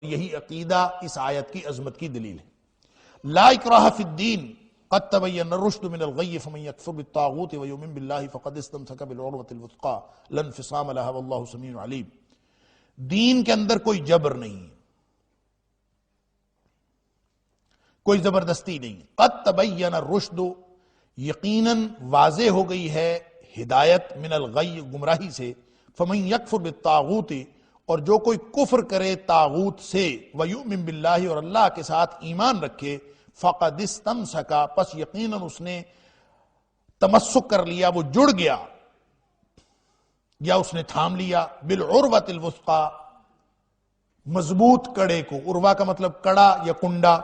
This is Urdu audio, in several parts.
یہی عقیدہ اس آیت کی عظمت کی دلیل ہے۔ لا اکراہ فی الدین قد تبین الرشد من الغی فمن یکفر بالطاغوت ویؤمن باللہ فقد استمسک بالعروۃ الوثقی لا انفصام لها واللہ سمیع علیم۔ دین کے اندر کوئی جبر نہیں ہے، کوئی زبردستی نہیں۔ قد تبین الرشد، یقیناً واضح ہو گئی ہے ہدایت، من الغی، گمراہی سے، فمن یکفر بالطاغوت، اور جو کوئی کفر کرے طاغوت سے، ویؤمن باللہ، اور اللہ کے ساتھ ایمان رکھے، فقد استمسک، پس یقیناً اس نے تمسک کر لیا، وہ جڑ گیا یا اس نے تھام لیا، بالعروۃ الوثقی، مضبوط کڑے کو۔ عروہ کا مطلب کڑا یا کنڈا،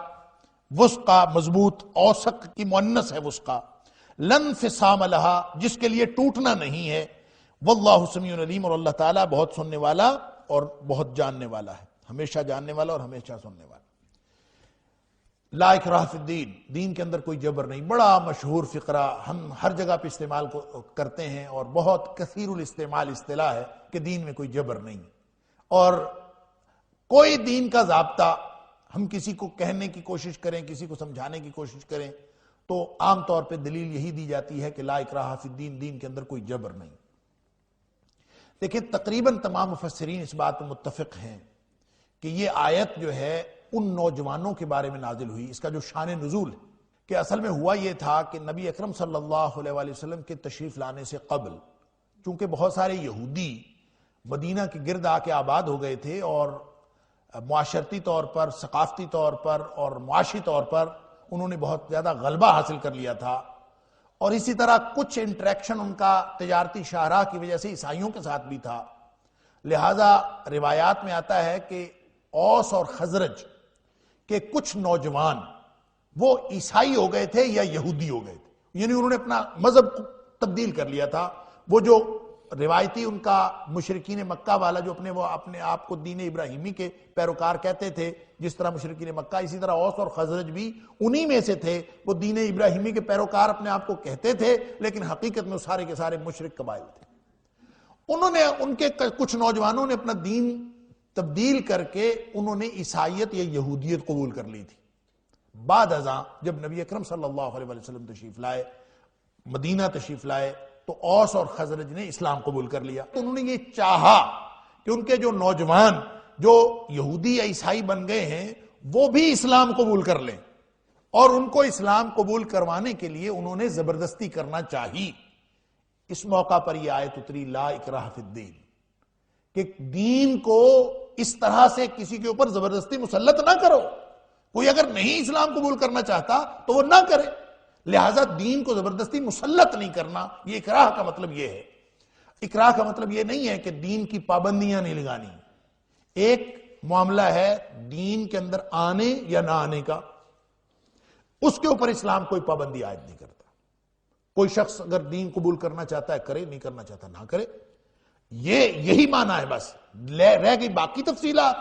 وثقی مضبوط، اوثق کی مؤنث ہے وثقی، لا انفصام لہا، جس کے لیے ٹوٹنا نہیں ہے، واللہ سمیع علیم، اور اللہ تعالیٰ بہت سننے والا اور بہت جاننے والا ہے، ہمیشہ جاننے والا اور ہمیشہ سننے والا۔ لا اکراہ فی الدین، دین کے اندر کوئی جبر نہیں، بڑا مشہور فقرہ، ہم ہر جگہ پہ استعمال کرتے ہیں اور بہت کثیر الاستعمال اصطلاح ہے کہ دین میں کوئی جبر نہیں، اور کوئی دین کا ضابطہ ہم کسی کو کہنے کی کوشش کریں، کسی کو سمجھانے کی کوشش کریں تو عام طور پہ دلیل یہی دی جاتی ہے کہ لا اکراہ فی الدین، دین کے اندر کوئی جبر نہیں۔ دیکھیں تقریباً تمام مفسرین اس بات پر متفق ہیں کہ یہ آیت جو ہے ان نوجوانوں کے بارے میں نازل ہوئی، اس کا جو شان نزول ہے کہ اصل میں ہوا یہ تھا کہ نبی اکرم صلی اللہ علیہ وآلہ وسلم کے تشریف لانے سے قبل چونکہ بہت سارے یہودی مدینہ کے گرد آ کے آباد ہو گئے تھے، اور معاشرتی طور پر، ثقافتی طور پر اور معاشی طور پر انہوں نے بہت زیادہ غلبہ حاصل کر لیا تھا، اور اسی طرح کچھ انٹریکشن ان کا تجارتی شاہراہ کی وجہ سے عیسائیوں کے ساتھ بھی تھا، لہذا روایات میں آتا ہے کہ اوس اور خزرج کے کچھ نوجوان وہ عیسائی ہو گئے تھے یا یہودی ہو گئے تھے، یعنی انہوں نے اپنا مذہب تبدیل کر لیا تھا۔ وہ جو روایتی ان کا مشرکین مکہ والا جو اپنے آپ کو دین ابراہیمی کے پیروکار کہتے تھے، جس طرح مشرکین مکہ، اسی طرح اوس اور خزرج بھی انہی میں سے تھے، وہ دین ابراہیمی کے پیروکار اپنے آپ کو کہتے تھے، لیکن حقیقت میں سارے کے سارے مشرک قبائل تھے۔ ان کے کچھ نوجوانوں نے اپنا دین تبدیل کر کے انہوں نے عیسائیت یا یہودیت قبول کر لی تھی۔ بعد ازاں جب نبی اکرم صلی اللہ علیہ وسلم تشریف لائے، مدینہ تشریف لائے، تو اوس اور خزرج نے اسلام قبول کر لیا۔ تو انہوں نے یہ چاہا کہ ان کے جو نوجوان جو یہودی یا عیسائی بن گئے ہیں وہ بھی اسلام قبول کر لیں، اور ان کو اسلام قبول کروانے کے لیے انہوں نے زبردستی کرنا چاہی۔ اس موقع پر یہ آیت اتری، لا اکراہ فی الدین، کہ دین کو اس طرح سے کسی کے اوپر زبردستی مسلط نہ کرو۔ کوئی اگر نہیں اسلام قبول کرنا چاہتا تو وہ نہ کرے، لہٰذا دین کو زبردستی مسلط نہیں کرنا، یہ اکراہ کا مطلب یہ ہے۔ اکراہ کا مطلب یہ نہیں ہے کہ دین کی پابندیاں نہیں لگانی۔ ایک معاملہ ہے دین کے اندر آنے یا نہ آنے کا، اس کے اوپر اسلام کوئی پابندی عائد نہیں کرتا۔ کوئی شخص اگر دین قبول کرنا چاہتا ہے کرے، نہیں کرنا چاہتا نہ کرے، یہی معنی ہے، بس رہ گئی باقی تفصیلات۔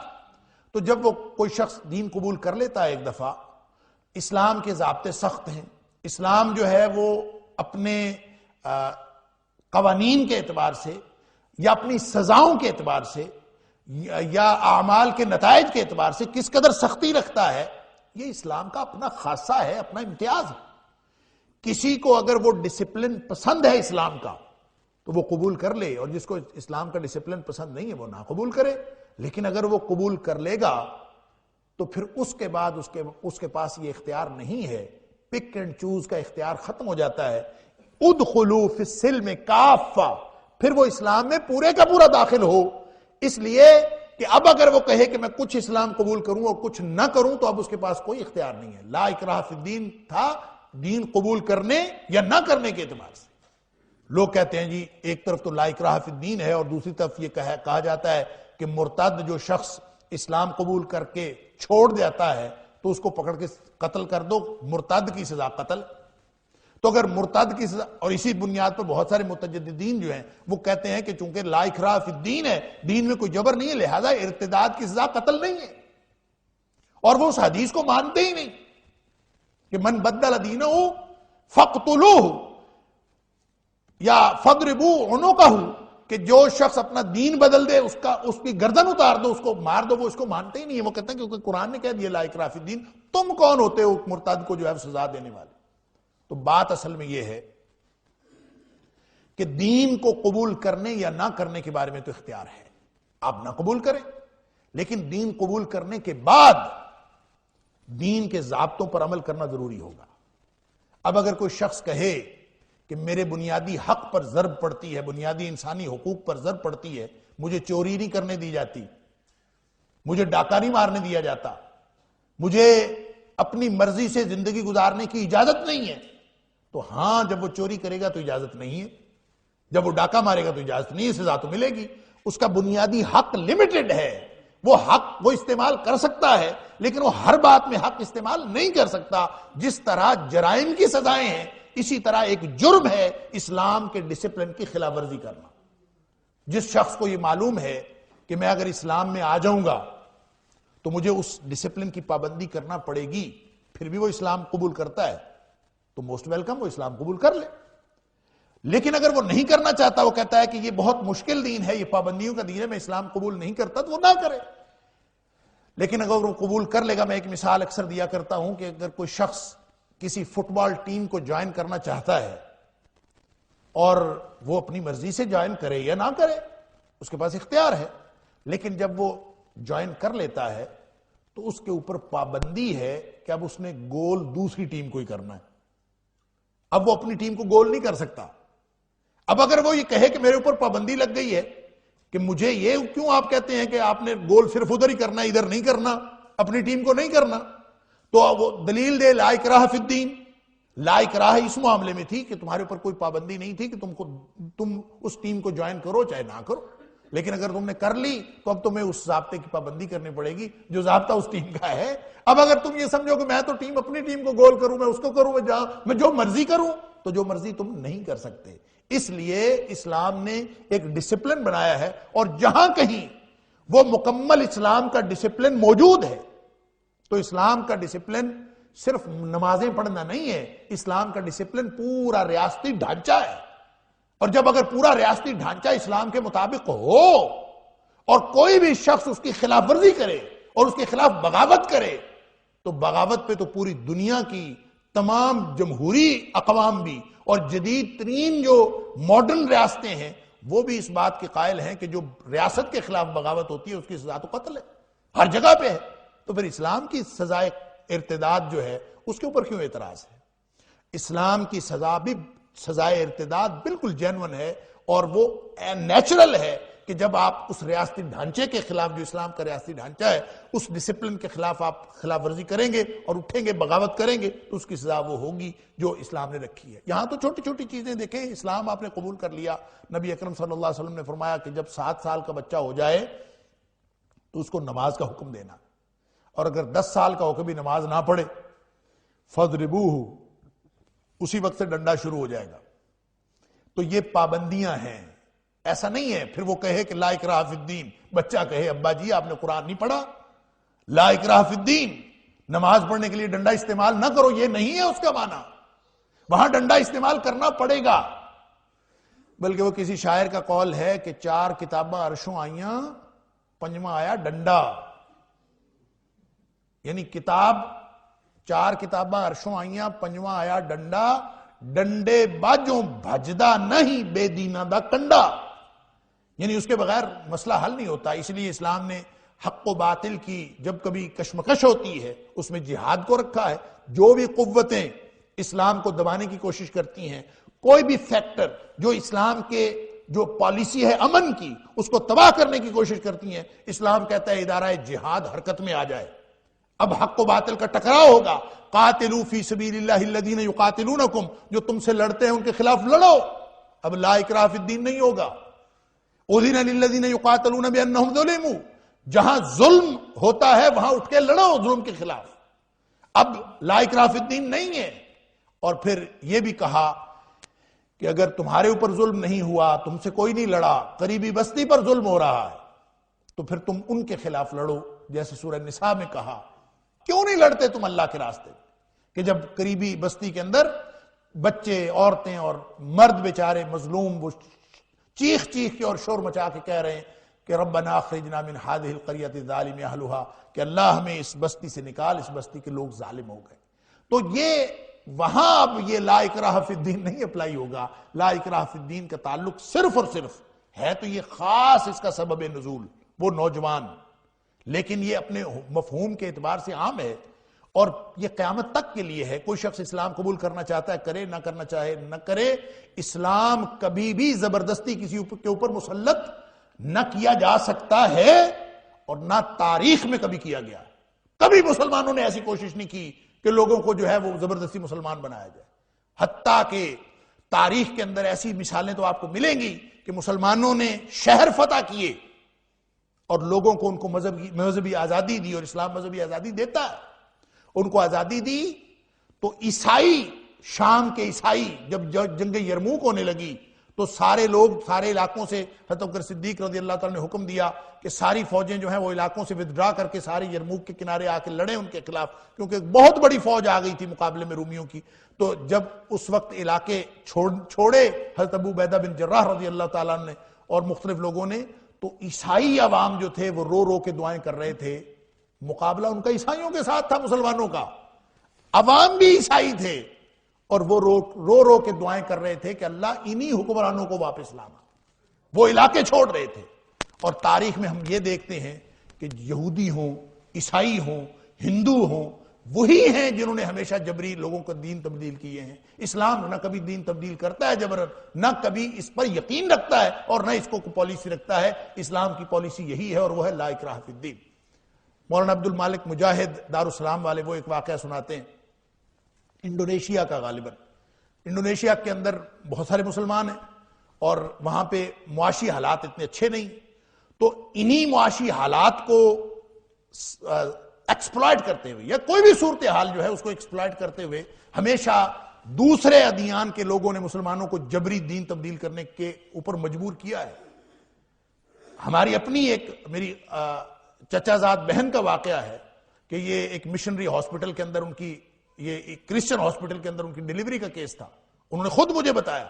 تو جب وہ کوئی شخص دین قبول کر لیتا ہے ایک دفعہ، اسلام کے ضابطے سخت ہیں، اسلام جو ہے وہ اپنے قوانین کے اعتبار سے یا اپنی سزاؤں کے اعتبار سے یا اعمال کے نتائج کے اعتبار سے کس قدر سختی رکھتا ہے، یہ اسلام کا اپنا خاصہ ہے، اپنا امتیاز ہے۔ کسی کو اگر وہ ڈسپلن پسند ہے اسلام کا تو وہ قبول کر لے، اور جس کو اسلام کا ڈسپلن پسند نہیں ہے وہ نہ قبول کرے، لیکن اگر وہ قبول کر لے گا تو پھر اس کے بعد اس کے پاس یہ اختیار نہیں ہے، پک اینڈ چوز کا اختیار ختم ہو جاتا ہے۔ ادخلوا فی السلم کافہ، پھر وہ اسلام میں پورے کا پورا داخل ہو، اس لیے کہ اب اگر وہ کہے کہ میں کچھ اسلام قبول کروں اور کچھ نہ کروں تو اب اس کے پاس کوئی اختیار نہیں ہے۔ لا اکراہ فی الدین تھا دین قبول کرنے یا نہ کرنے کے اعتبار سے۔ لوگ کہتے ہیں جی ایک طرف تو لا اکراہ فی الدین ہے، اور دوسری طرف یہ کہا جاتا ہے کہ مرتد جو شخص اسلام قبول کر کے چھوڑ جاتا ہے تو اس کو پکڑ کے قتل کر دو، مرتد کی سزا قتل۔ تو اگر مرتد کی سزا، اور اسی بنیاد پر بہت سارے متجددین جو ہیں وہ کہتے ہیں کہ چونکہ لا اکراہ فی الدین ہے، دین میں کوئی جبر نہیں ہے، لہذا ارتداد کی سزا قتل نہیں ہے، اور وہ اس حدیث کو مانتے ہی نہیں کہ من بدل دینہ فاقتلوہ یا فضربوا عنقہ، کہ جو شخص اپنا دین بدل دے اس کی گردن اتار دو، اس کو مار دو، وہ اس کو مانتے ہی نہیں ہے. وہ کہتے ہیں کیونکہ قرآن نے کہہ دیا لا اکراہ فی الدین، تم کون ہوتے ہو مرتد کو جو ہے سزا دینے والے. تو بات اصل میں یہ ہے کہ دین کو قبول کرنے یا نہ کرنے کے بارے میں تو اختیار ہے، آپ نہ قبول کریں، لیکن دین قبول کرنے کے بعد دین کے ضابطوں پر عمل کرنا ضروری ہوگا. اب اگر کوئی شخص کہے کہ میرے بنیادی حق پر ضرب پڑتی ہے، بنیادی انسانی حقوق پر ضرب پڑتی ہے، مجھے چوری نہیں کرنے دی جاتی، مجھے ڈاکہ نہیں مارنے دیا جاتا، مجھے اپنی مرضی سے زندگی گزارنے کی اجازت نہیں ہے، تو ہاں جب وہ چوری کرے گا تو اجازت نہیں ہے، جب وہ ڈاکہ مارے گا تو اجازت نہیں ہے، سزا تو ملے گی. اس کا بنیادی حق لمیٹڈ ہے، وہ حق وہ استعمال کر سکتا ہے لیکن وہ ہر بات میں حق استعمال نہیں کر سکتا. جس طرح جرائم کی سزائیں ہیں اسی طرح ایک جرم ہے اسلام کے ڈسپلن کی خلاف ورزی کرنا. جس شخص کو یہ معلوم ہے کہ میں اگر اسلام میں آ جاؤں گا تو مجھے اس ڈسپلن کی پابندی کرنا پڑے گی، پھر بھی وہ اسلام قبول کرتا ہے تو موسٹ ویلکم، وہ اسلام قبول کر لے. لیکن اگر وہ نہیں کرنا چاہتا، وہ کہتا ہے کہ یہ بہت مشکل دین ہے، یہ پابندیوں کا دین ہے، میں اسلام قبول نہیں کرتا، تو وہ نہ کرے. لیکن اگر وہ قبول کر لے گا، میں ایک مثال اکثر دیا کرتا ہوں کہ اگر کوئی شخص کسی فٹ بال ٹیم کو جوائن کرنا چاہتا ہے اور وہ اپنی مرضی سے جوائن کرے یا نہ کرے، اس کے پاس اختیار ہے، لیکن جب وہ جوائن کر لیتا ہے تو اس کے اوپر پابندی ہے کہ اب اس نے گول دوسری ٹیم کو ہی کرنا ہے. اب وہ اپنی ٹیم کو گول نہیں کر سکتا. اب اگر وہ یہ کہے کہ میرے اوپر پابندی لگ گئی ہے کہ مجھے یہ کیوں آپ کہتے ہیں کہ آپ نے گول صرف ادھر ہی کرنا ہے، ادھر نہیں کرنا، اپنی ٹیم کو نہیں کرنا، تو وہ دلیل دے لا اکراہ فی الدین. لا اکراہ اس معاملے میں تھی کہ تمہارے اوپر کوئی پابندی نہیں تھی کہ تم اس ٹیم کو جوائن کرو چاہے نہ کرو، لیکن اگر تم نے کر لی تو اب تمہیں اس ضابطے کی پابندی کرنی پڑے گی جو ضابطہ اس ٹیم کا ہے. اب اگر تم یہ سمجھو کہ میں تو اپنی ٹیم کو گول کروں، میں اس کو کروں، میں جو مرضی کروں، تو جو مرضی تم نہیں کر سکتے. اس لیے اسلام نے ایک ڈسپلن بنایا ہے، اور جہاں کہیں وہ مکمل اسلام کا ڈسپلن موجود ہے تو اسلام کا ڈسپلن صرف نمازیں پڑھنا نہیں ہے، اسلام کا ڈسپلن پورا ریاستی ڈھانچہ ہے. اور جب اگر پورا ریاستی ڈھانچہ اسلام کے مطابق ہو اور کوئی بھی شخص اس کی خلاف ورزی کرے اور اس کے خلاف بغاوت کرے تو بغاوت پہ تو پوری دنیا کی تمام جمہوری اقوام بھی اور جدید ترین جو ماڈرن ریاستیں ہیں وہ بھی اس بات کے قائل ہیں کہ جو ریاست کے خلاف بغاوت ہوتی ہے اس کی سزا تو قتل ہے، ہر جگہ پہ ہے. تو پھر اسلام کی سزائے ارتداد جو ہے اس کے اوپر کیوں اعتراض ہے؟ اسلام کی سزا بھی سزائے ارتداد بالکل جینون ہے، اور وہ نیچرل ہے کہ جب آپ اس ریاستی ڈھانچے کے خلاف، جو اسلام کا ریاستی ڈھانچہ ہے، اس ڈسپلن کے خلاف آپ خلاف ورزی کریں گے اور اٹھیں گے، بغاوت کریں گے، تو اس کی سزا وہ ہوگی جو اسلام نے رکھی ہے. یہاں تو چھوٹی چھوٹی چیزیں دیکھیں، اسلام آپ نے قبول کر لیا. نبی اکرم صلی اللہ علیہ وسلم نے فرمایا کہ جب 7 سال کا بچہ ہو جائے تو اس کو نماز کا حکم دینا، اور اگر 10 سال کا ہو کے بھی نماز نہ پڑھے فَضْرِبُوهُ، اسی وقت سے ڈنڈا شروع ہو جائے گا. تو یہ پابندیاں ہیں. ایسا نہیں ہے پھر وہ کہے کہ لا اکراہ فی الدین، بچہ کہے ابا جی آپ نے قرآن نہیں پڑھا، لا اکراہ فی الدین، نماز پڑھنے کے لیے ڈنڈا استعمال نہ کرو، یہ نہیں ہے اس کا معنی. وہاں ڈنڈا استعمال کرنا پڑے گا. بلکہ وہ کسی شاعر کا قول ہے کہ 4 کتاباں عرشوں آئیاں، 5واں آیا ڈنڈا. یعنی کتاب 4 کتاباں عرشوں آئیاں، 5واں آیا ڈنڈا، ڈنڈے باجوں بھجدا نہیں بے دینہ دا کنڈا. یعنی اس کے بغیر مسئلہ حل نہیں ہوتا. اس لیے اسلام نے حق و باطل کی جب کبھی کشمکش ہوتی ہے اس میں جہاد کو رکھا ہے. جو بھی قوتیں اسلام کو دبانے کی کوشش کرتی ہیں، کوئی بھی فیکٹر جو اسلام کے جو پالیسی ہے امن کی اس کو تباہ کرنے کی کوشش کرتی ہیں، اسلام کہتا ہے ادارہ جہاد حرکت میں آ جائے. اب حق و باطل کا ٹکراؤ ہوگا. قاتلوا فی سبیل اللہ الذین یقاتلونکم، جو تم سے لڑتے ہیں ان کے خلاف لڑو. اب لا اکراہ فی الدین نہیں ہوگا. اذن للذین یقاتلون بانہم ظلموا، جہاں ظلم ہوتا ہے وہاں اٹھ کے لڑو ظلم کے خلاف. اب لا اکراہ فی الدین نہیں ہے. اور پھر یہ بھی کہا کہ اگر تمہارے اوپر ظلم نہیں ہوا، تم سے کوئی نہیں لڑا، قریبی بستی پر ظلم ہو رہا ہے، تو پھر تم ان کے خلاف لڑو. جیسے سورہ نساء میں کہا کیوں نہیں لڑتے تم اللہ کے راستے، کہ جب قریبی بستی کے اندر بچے، عورتیں اور مرد بیچارے مظلوم وہ چیخ چیخ کے اور شور مچا کے کہہ رہے ہیں کہ ربنا اخرجنا من هذه القرية الظالم اهلها، کہ اللہ ہمیں اس بستی سے نکال، اس بستی کے لوگ ظالم ہو گئے۔ تو یہ وہاں اب یہ لا اکراہ فی الدین نہیں اپلائی ہوگا۔ لا اکراہ فی الدین کا تعلق صرف اور صرف ہے تو یہ خاص اس کا سبب نزول وہ نوجوان، لیکن یہ اپنے مفہوم کے اعتبار سے عام ہے اور یہ قیامت تک کے لیے ہے۔ کوئی شخص اسلام قبول کرنا چاہتا ہے کرے، نہ کرنا چاہے نہ کرے۔ اسلام کبھی بھی زبردستی کسی کے اوپر مسلط نہ کیا جا سکتا ہے اور نہ تاریخ میں کبھی کیا گیا۔ کبھی مسلمانوں نے ایسی کوشش نہیں کی کہ لوگوں کو جو ہے وہ زبردستی مسلمان بنایا جائے۔ حتیٰ کہ تاریخ کے اندر ایسی مثالیں تو آپ کو ملیں گی کہ مسلمانوں نے شہر فتح کیے اور لوگوں کو ان کو مذہبی آزادی دی، اور اسلام مذہبی آزادی دیتا ہے۔ ان کو آزادی دی تو عیسائی، شام کے عیسائی جب جنگ یرموک ہونے لگی تو سارے لوگ سارے علاقوں سے، حضرت ابوبکر صدیق رضی اللہ تعالیٰ نے حکم دیا کہ ساری فوجیں جو ہیں وہ علاقوں سے ودرا کر کے سارے یرموک کے کنارے آ کے لڑیں ان کے خلاف، کیونکہ بہت بڑی فوج آ گئی تھی مقابلے میں رومیوں کی۔ تو جب اس وقت علاقے چھوڑے حضرت ابو عبیدہ بن جراح رضی اللہ تعالیٰ نے اور مختلف لوگوں نے، تو عیسائی عوام جو تھے وہ رو رو کے دعائیں کر رہے تھے۔ مقابلہ ان کا عیسائیوں کے ساتھ تھا، مسلمانوں کا۔ عوام بھی عیسائی تھے اور وہ رو رو کے دعائیں کر رہے تھے کہ اللہ انہی حکمرانوں کو واپس لانا۔ وہ علاقے چھوڑ رہے تھے۔ اور تاریخ میں ہم یہ دیکھتے ہیں کہ یہودی ہوں، عیسائی ہوں، ہندو ہوں، وہی ہیں جنہوں نے ہمیشہ جبری لوگوں کا دین تبدیل کیے ہیں۔ اسلام نہ کبھی دین تبدیل کرتا ہے جبرن، نہ کبھی اس پر یقین رکھتا ہے اور نہ اس کو پالیسی رکھتا ہے۔ اسلام کی پالیسی یہی ہے اور وہ ہے لا اکراہ فی الدین۔ مولانا عبد المالک مجاہد دارالسلام والے وہ ایک واقعہ سناتے ہیں انڈونیشیا کا، غالباً انڈونیشیا کے اندر بہت سارے مسلمان ہیں اور وہاں پہ معاشی حالات اتنے اچھے نہیں، تو انہی معاشی حالات کو ایکسپلائٹ کرتے ہوئے یا کوئی بھی صورتحال جو ہے اس کو ایکسپلائٹ کرتے ہوئے ہمیشہ دوسرے ادیان کے لوگوں نے مسلمانوں کو جبری دین تبدیل کرنے کے اوپر مجبور کیا ہے۔ ہماری اپنی ایک میری چچا زاد بہن کا واقعہ ہے کہ یہ ایک مشنری ہاسپٹل کے اندر ان کی، یہ ایک کرسچن ہاسپٹل کے اندر ان کی ڈیلیوری کا کیس تھا۔ انہوں نے خود مجھے بتایا،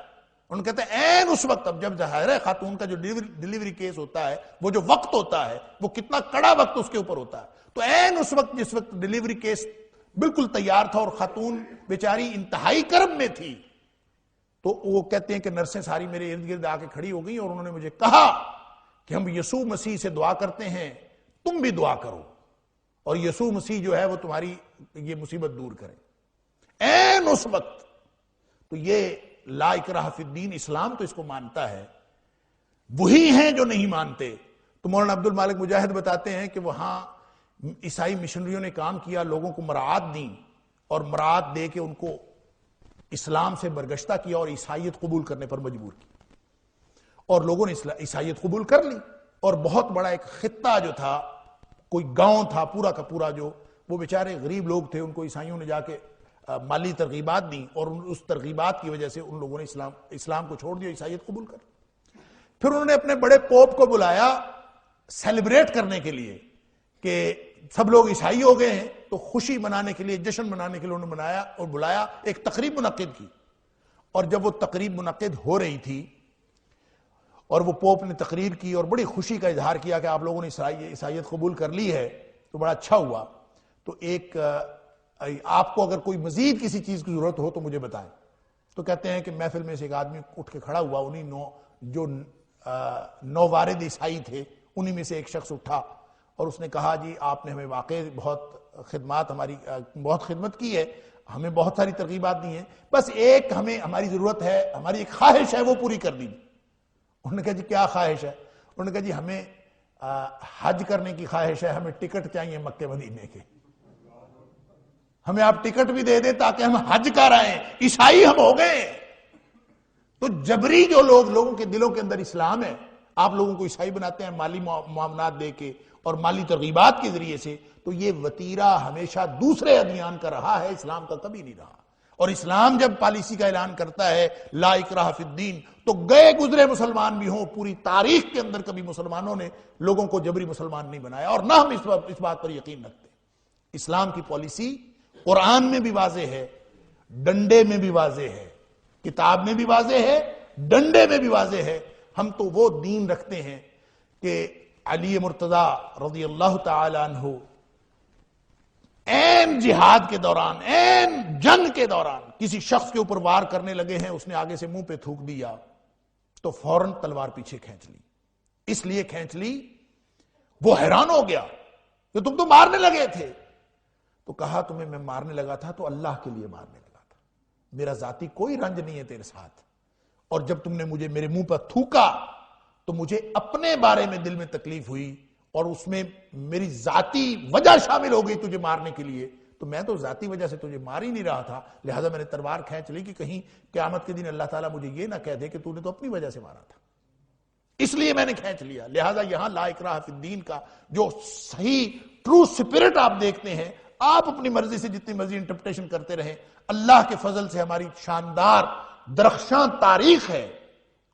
انہوں نے کہتے ہیں این اس وقت، اب جب ظاہر ہے خاتون کا جو ڈیلیوری کیس ہوتا ہے وہ جو وقت ہوتا ہے وہ کتنا کڑا وقت اس کے اوپر ہوتا ہے، تو این اس وقت جس وقت ڈیلیوری کیس بالکل تیار تھا اور خاتون بیچاری انتہائی کرب میں تھی، تو وہ کہتے ہیں کہ نرسیں ساری میرے ارد گرد آ کے کھڑی ہو گئی اور انہوں نے مجھے کہا کہ ہم یسوع مسیح سے دعا کرتے ہیں تم بھی دعا کرو اور یسوع مسیح جو ہے وہ تمہاری یہ مصیبت دور کرے۔ این اس وقت تو یہ لا اکراہ فی الدین، اسلام تو اس کو مانتا ہے، وہی ہیں جو نہیں مانتے۔ تو مولانا عبد المالک مجاہد بتاتے ہیں کہ وہاں عیسائی مشنریوں نے کام کیا، لوگوں کو مراعات دیں اور مراعات دے کے ان کو اسلام سے برگشتہ کیا اور عیسائیت قبول کرنے پر مجبور کیا، اور لوگوں نے عیسائیت قبول کر لی۔ اور بہت بڑا ایک خطہ جو تھا، کوئی گاؤں تھا پورا کا پورا، جو وہ بیچارے غریب لوگ تھے، ان کو عیسائیوں نے جا کے مالی ترغیبات دیں اور اس ترغیبات کی وجہ سے ان لوگوں نے اسلام کو چھوڑ دیا، عیسائیت قبول کر۔ پھر انہوں نے اپنے بڑے پوپ کو بلایا سیلیبریٹ کرنے کے لیے کہ سب لوگ عیسائی ہو گئے ہیں، تو خوشی منانے کے لیے، جشن منانے کے لیے انہوں نے منایا اور بلایا، ایک تقریب منعقد کی۔ اور جب وہ تقریب منعقد ہو رہی تھی اور وہ پوپ نے تقریر کی اور بڑی خوشی کا اظہار کیا کہ آپ لوگوں نے عیسائیت قبول کر لی ہے، تو بڑا اچھا ہوا، تو ایک آپ کو اگر کوئی مزید کسی چیز کی ضرورت ہو تو مجھے بتائیں۔ تو کہتے ہیں کہ محفل میں سے ایک آدمی اٹھ کے کھڑا ہوا، انہی جو نووارد عیسائی تھے انہی میں سے ایک شخص اٹھا اور اس نے کہا جی آپ نے ہمیں واقعی بہت خدمت کی ہے، ہمیں بہت ساری ترغیبات دی ہیں، بس ایک ہماری ضرورت ہے، ہماری ایک خواہش ہے، وہ پوری کر دیجیے۔ انہوں نے کہا جی کیا خواہش ہے؟ انہوں نے کہا جی ہمیں حج کرنے کی خواہش ہے، ہمیں ٹکٹ چاہیے مکے مدینے کے، ہمیں آپ ٹکٹ بھی دے دیں تاکہ ہم حج کر آئیں، عیسائی ہم ہو گئے۔ تو جبری جو لوگوں کے دلوں کے اندر اسلام ہے، آپ لوگوں کو عیسائی بناتے ہیں مالی معاملات دے کے اور مالی ترغیبات کے ذریعے سے، تو یہ وتیرہ ہمیشہ دوسرے ادیان کا رہا ہے، اسلام کا کبھی نہیں رہا۔ اور اسلام جب پالیسی کا اعلان کرتا ہے لا اکراہ فی الدین، تو گئے گزرے مسلمان بھی ہوں، پوری تاریخ کے اندر کبھی مسلمانوں نے لوگوں کو جبری مسلمان نہیں بنایا، اور نہ ہم اس بات پر یقین رکھتے۔ اسلام کی پالیسی قرآن میں بھی واضح ہے، ڈنڈے میں بھی واضح ہے، کتاب میں بھی واضح ہے، ڈنڈے میں بھی واضح ہے۔ ہم تو وہ دین رکھتے ہیں کہ علی مرتضیٰ رضی اللہ تعالی عنہ این جہاد کے دوران، این جنگ کے دوران کسی شخص کے اوپر وار کرنے لگے ہیں، اس نے آگے سے منہ پہ تھوک دیا تو فوراً تلوار پیچھے کھینچ لی. اس لیے کھینچ لی، وہ حیران ہو گیا کہ تم تو مارنے لگے تھے. تو کہا تمہیں میں مارنے لگا تھا تو اللہ کے لیے مارنے لگا تھا، میرا ذاتی کوئی رنج نہیں ہے تیرے ساتھ. اور جب تم نے مجھے میرے منہ پر تھوکا تو مجھے اپنے بارے میں دل میں تکلیف ہوئی، اور اس میں میری ذاتی وجہ شامل ہو گئی تجھے مارنے کے لیے. تو میں تو ذاتی وجہ سے تجھے مار ہی نہیں رہا تھا، لہذا میں نے تلوار کھینچ لی کہ کہیں قیامت کے دن اللہ تعالیٰ مجھے یہ نہ کہہ دے کہ تو نے تو اپنی وجہ سے مارا تھا، اس لیے میں نے کھینچ لیا. لہذا یہاں لا اکراہ فی الدین کا جو صحیح ٹرو سپرٹ آپ دیکھتے ہیں، آپ اپنی مرضی سے جتنی مرضی انٹرپریٹیشن کرتے رہیں، اللہ کے فضل سے ہماری شاندار درخشاں تاریخ ہے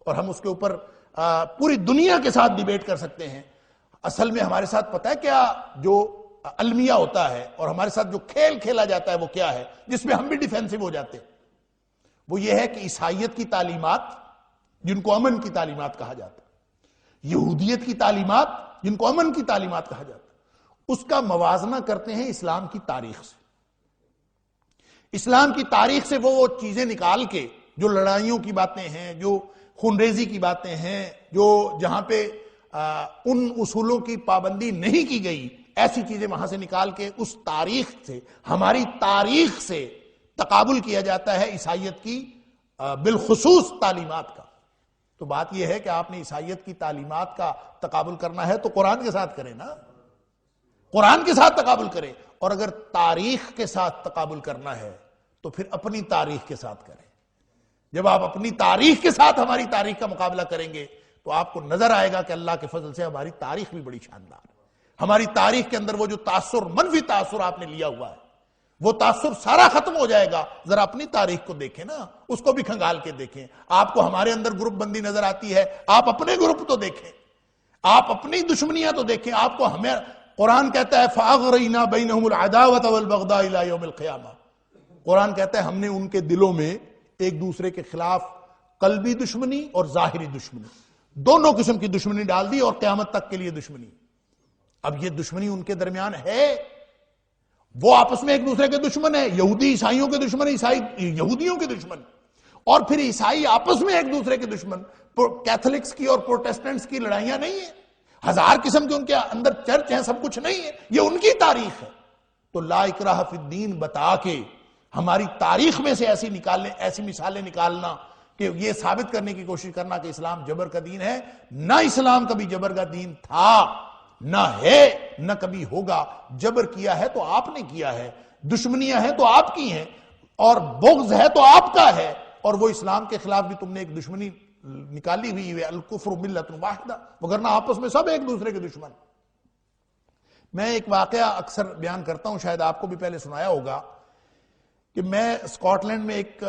اور ہم اس کے اوپر پوری دنیا کے ساتھ ڈیبیٹ کر سکتے ہیں. اصل میں ہمارے ساتھ پتہ ہے کیا جو المیہ ہوتا ہے اور ہمارے ساتھ جو کھیل کھیلا جاتا ہے وہ کیا ہے، جس میں ہم بھی ڈیفینسو ہو جاتے ہیں؟ وہ یہ ہے کہ عیسائیت کی تعلیمات جن کو امن کی تعلیمات کہا جاتا ہے، یہودیت کی تعلیمات جن کو امن کی تعلیمات کہا جاتا ہے، اس کا موازنہ کرتے ہیں اسلام کی تاریخ سے. اسلام کی تاریخ سے وہ چیزیں نکال کے جو لڑائیوں کی باتیں ہیں، جو خونریزی کی باتیں ہیں، جو جہاں پہ ان اصولوں کی پابندی نہیں کی گئی، ایسی چیزیں وہاں سے نکال کے اس تاریخ سے، ہماری تاریخ سے تقابل کیا جاتا ہے عیسائیت کی بالخصوص تعلیمات کا. تو بات یہ ہے کہ آپ نے عیسائیت کی تعلیمات کا تقابل کرنا ہے تو قرآن کے ساتھ کریں نا، قرآن کے ساتھ تقابل کریں. اور اگر تاریخ کے ساتھ تقابل کرنا ہے تو پھر اپنی تاریخ کے ساتھ کریں. جب آپ اپنی تاریخ کے ساتھ ہماری تاریخ کا مقابلہ کریں گے تو آپ کو نظر آئے گا کہ اللہ کے فضل سے ہماری تاریخ بھی بڑی شاندار ہے. ہماری تاریخ کے اندر وہ جو تاثر، منفی تاثر آپ نے لیا ہوا ہے، وہ تاثر سارا ختم ہو جائے گا. ذرا اپنی تاریخ کو دیکھیں نا، اس کو بھی کھنگال کے دیکھیں. آپ کو ہمارے اندر گروپ بندی نظر آتی ہے، آپ اپنے گروپ تو دیکھیں، آپ اپنی دشمنیاں تو دیکھیں. آپ کو ہمیں قرآن کہتا ہے فَأَغْرَيْنَا بَيْنَهُمُ الْعَدَاوَةَ وَالْبَغْضَاءَ إِلَى يَوْمِ الْقِيَامَةِ. قرآن کہتا ہے ہم نے ان کے دلوں میں ایک دوسرے کے خلاف قلبی دشمنی اور ظاہری دشمنی، دونوں قسم کی دشمنی ڈال دی، اور قیامت تک کے لیے دشمنی. اب یہ دشمنی ان کے درمیان ہے، وہ آپس میں ایک دوسرے کے دشمن ہیں، یہودی عیسائیوں کے دشمن، عیسائی یہودیوں کے دشمن، اور پھر عیسائی آپس میں ایک دوسرے کے دشمن. کیتھولکس کی اور پروٹیسٹنٹس کی لڑائیاں نہیں ہیں، ہزار قسم کے ان کے اندر چرچ ہیں، سب کچھ نہیں ہے، یہ ان کی تاریخ ہے. تو لا اکراہ فی الدین بتا کے ہماری تاریخ میں سے ایسی مثالیں نکالنا کہ یہ ثابت کرنے کی کوشش کرنا کہ اسلام جبر کا دین ہے، نہ اسلام کبھی جبر کا دین تھا، نہ ہے، نہ کبھی ہوگا. جبر کیا ہے تو آپ نے کیا ہے، دشمنیاں ہیں تو آپ کی ہیں، اور بغض ہے تو آپ کا ہے. اور وہ اسلام کے خلاف بھی تم نے ایک دشمنی نکالی ہوئی ہے، الکفر ملت واحدہ، وگرنہ آپس میں سب ایک دوسرے کے دشمن. میں ایک واقعہ اکثر بیان کرتا ہوں، شاید آپ کو بھی پہلے سنایا ہوگا، کہ میں اسکاٹ لینڈ میں ایک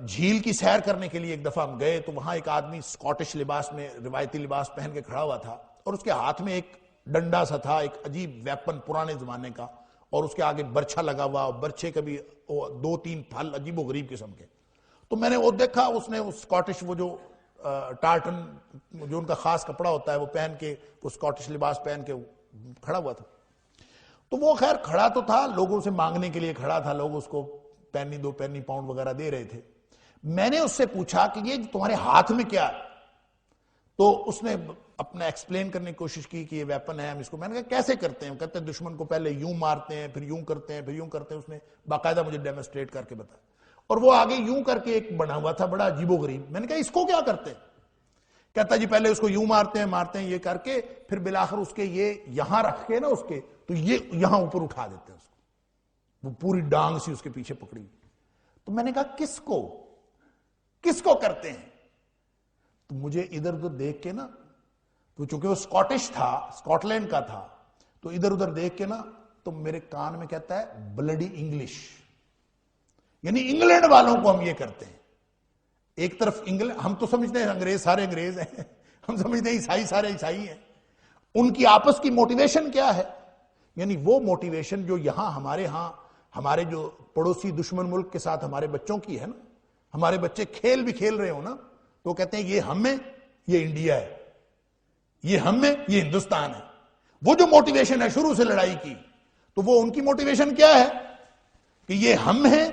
جھیل کی سیر کرنے کے لیے ایک دفعہ ہم گئے، تو وہاں ایک آدمی اسکاٹش لباس میں، روایتی لباس پہن کے کھڑا ہوا تھا، اور اس کے ہاتھ میں ایک ڈنڈا سا تھا، ایک عجیب ویپن پرانے زمانے کا، اور اس کے آگے برچھا لگا ہوا، اور برچھے کا بھی 2-3 پھل عجیب و غریب قسم کے. تو میں نے وہ دیکھا، اس نے اسکاٹش وہ جو ٹارٹن جو ان کا خاص کپڑا ہوتا ہے وہ پہن کے، وہ اسکاٹش لباس پہن کے کھڑا ہوا تھا. تو وہ خیر کھڑا تو تھا، لوگوں سے مانگنے کے لیے کھڑا تھا، لوگ اس کو پینی 2 پینی پاؤنڈ وغیرہ دے رہے تھے. میں نے اس سے پوچھا کہ یہ تمہارے ہاتھ میں کیا ہے؟ تو اس نے اپنا ایکسپلین کرنے کی کوشش کی کہ یہ ویپن ہے، ہم اس کو، میں نے کہا کیسے کرتے ہیں؟ کہتے ہیں دشمن کو پہلے یوں مارتے ہیں، پھر یوں کرتے ہیں، پھر یوں کرتے ہیں. اس نے باقاعدہ مجھے ڈیمونسٹریٹ کر کے بتایا، اور وہ آگے یوں کر کے ایک بنا ہوا تھا بڑا عجیب و غریب. میں نے کہا اس کو کیا کرتے ہیں؟ کہتا جی پہلے اس کو یوں مارتے ہیں یہ کر کے، پھر بالآخر اس کے یہ یہاں رکھ کے نا اس کے، تو یہ یہاں اوپر اٹھا دیتے ہیں اس کو، وہ پوری ڈانگ سی اس کے پیچھے پکڑی. تو میں نے کہا کس کو کرتے ہیں؟ تو مجھے ادھر ادھر دیکھ کے نا، تو چونکہ وہ اسکاٹش تھا، اسکاٹ لینڈ کا تھا، تو ادھر ادھر دیکھ کے نا تو میرے کان میں کہتا ہے بلڈی انگلش، یعنی انگلینڈ والوں کو ہم یہ کرتے ہیں. ایک طرف انگلینڈ، ہم تو سمجھتے ہیں انگریز سارے انگریز ہیں، ہم سمجھتے ہیں عیسائی سارے عیسائی ہیں. ان کی آپس کی موٹیویشن کیا ہے؟ یعنی وہ موٹیویشن جو یہاں ہمارے جو پڑوسی دشمن ملک کے ساتھ ہمارے بچوں کی ہے نا، ہمارے بچے کھیل بھی کھیل رہے ہو نا، تو کہتے ہیں یہ ہمیں یہ انڈیا ہے، یہ ہم ہے، یہ ہندوستان ہے۔ وہ جو موٹیویشن ہے شروع سے لڑائی کی، تو وہ ان کی موٹیویشن کیا ہے کہ یہ ہم ہیں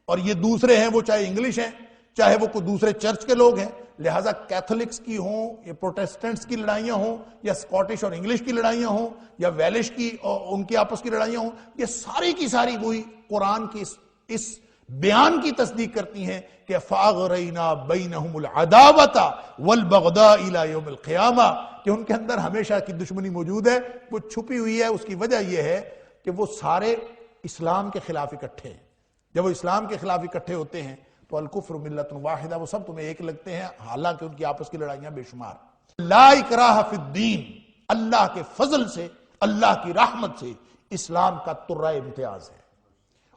اور یہ دوسرے ہیں، وہ چاہے انگلش ہیں، چاہے وہ کوئی دوسرے چرچ کے لوگ ہیں۔ لہٰذا کیتھولکس کی ہوں یا پروٹیسٹنٹس کی لڑائیاں ہوں یا سکاٹش اور انگلش کی لڑائیاں ہوں یا ویلش کی اور ان کے آپس کی لڑائیاں ہوں، یہ ساری کی ساری وہی قرآن کی اس بیان کی تصدیق کرتی ہیں کہ فَأَغْرَيْنَا بَيْنَهُمُ الْعَدَاوَةَ وَالْبَغْضَاءَ إِلَى يَوْمِ الْقِيَامَةِ، کہ ان کے اندر ہمیشہ کی دشمنی موجود ہے، وہ چھپی ہوئی ہے۔ اس کی وجہ یہ ہے کہ وہ سارے اسلام کے خلاف اکٹھے ہیں۔ جب وہ اسلام کے خلاف اکٹھے ہوتے ہیں تو الکفر ملت واحدہ، وہ سب تمہیں ایک لگتے ہیں، حالانکہ ان کی آپس کی لڑائیاں بے شمار۔ لا اکراہ فی الدین، اللہ کے فضل سے، اللہ کی رحمت سے اسلام کا ترہ امتیاز ہے،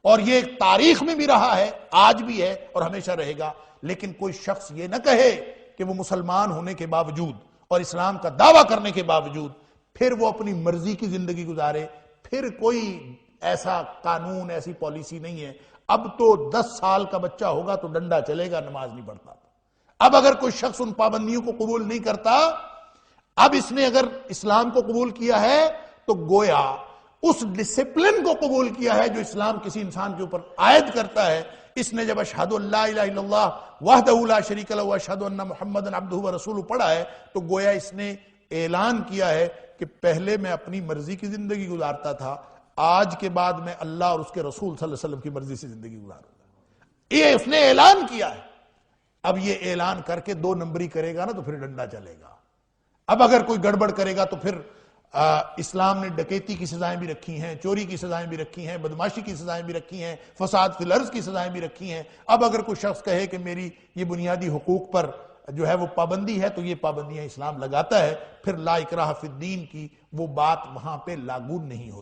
اور یہ تاریخ میں بھی رہا ہے، آج بھی ہے اور ہمیشہ رہے گا۔ لیکن کوئی شخص یہ نہ کہے کہ وہ مسلمان ہونے کے باوجود اور اسلام کا دعویٰ کرنے کے باوجود پھر وہ اپنی مرضی کی زندگی گزارے، پھر کوئی ایسا قانون، ایسی پالیسی نہیں ہے۔ اب تو 10 سال کا بچہ ہوگا تو ڈنڈا چلے گا، نماز نہیں پڑھتا۔ اب اگر کوئی شخص ان پابندیوں کو قبول نہیں کرتا، اب اس نے اگر اسلام کو قبول کیا ہے تو گویا اس ڈسپلن کو قبول کیا ہے جو اسلام کسی انسان کے اوپر عائد کرتا ہے۔ اس نے جب اشہد ان لا الہ الا اللہ وحدہ لا شریک لہ واشہد ان محمدا عبدہ ورسولہ پڑھا ہے، تو گویا اس نے اعلان کیا ہے کہ پہلے میں اپنی مرضی کی زندگی گزارتا تھا، آج کے بعد میں اللہ اور اس کے رسول صلی اللہ علیہ وسلم کی مرضی سے زندگی گزاروں گا۔ یہ اس نے اعلان کیا ہے۔ اب یہ اعلان کر کے 2 نمبری کرے گا نا تو پھر ڈنڈا چلے گا۔ اب اگر کوئی گڑبڑ کرے گا تو پھر اسلام نے ڈکیتی کی سزائیں بھی رکھی ہیں، چوری کی سزائیں بھی رکھی ہیں، بدماشی کی سزائیں بھی رکھی ہیں، فساد فی الارض کی سزائیں بھی رکھی ہیں۔ اب اگر کوئی شخص کہے کہ میری یہ بنیادی حقوق پر جو ہے وہ پابندی ہے، تو یہ پابندیاں اسلام لگاتا ہے، پھر لا اکراہ فی الدین کی وہ بات وہاں پہ لاگو نہیں ہوتی۔